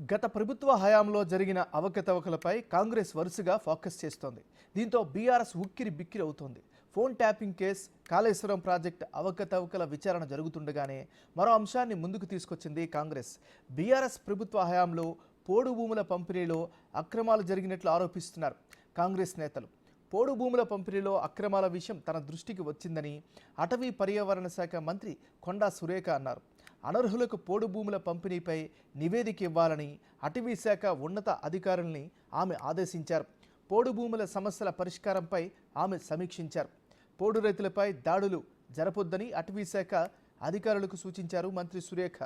గత ప్రభుత్వ హయాంలో జరిగిన అవకతవకలపై కాంగ్రెస్ వరుసగా ఫోకస్ చేస్తోంది. దీంతో బీఆర్ఎస్ ఉక్కిరి బిక్కిరి అవుతోంది. Phone tapping case, Kaleshwaram project అవకతవకల విచారణ జరుగుతుండగానే మరో అంశాన్ని ముందుకు తీసుకొచ్చింది కాంగ్రెస్. బీఆర్ఎస్ ప్రభుత్వ హయాంలో పోడు భూముల పంపిణీలో అక్రమాలు జరిగినట్లు ఆరోపిస్తున్నారు కాంగ్రెస్ నేతలు. పోడు భూముల పంపిణీలో అక్రమాల విషయం తన దృష్టికి వచ్చిందని అటవీ పర్యావరణ శాఖ మంత్రి కొండా సురేఖ అన్నారు. అనర్హులకు పోడు భూముల పంపిణీపై నివేదిక ఇవ్వాలని అటవీ శాఖ ఉన్నత అధికారుల్ని ఆమె ఆదేశించారు. పోడు భూముల సమస్యల పరిష్కారంపై ఆమె సమీక్షించారు. పోడు రైతులపై దాడులు జరపొద్దని అటవీ శాఖ అధికారులకు సూచించారు మంత్రి సురేఖ.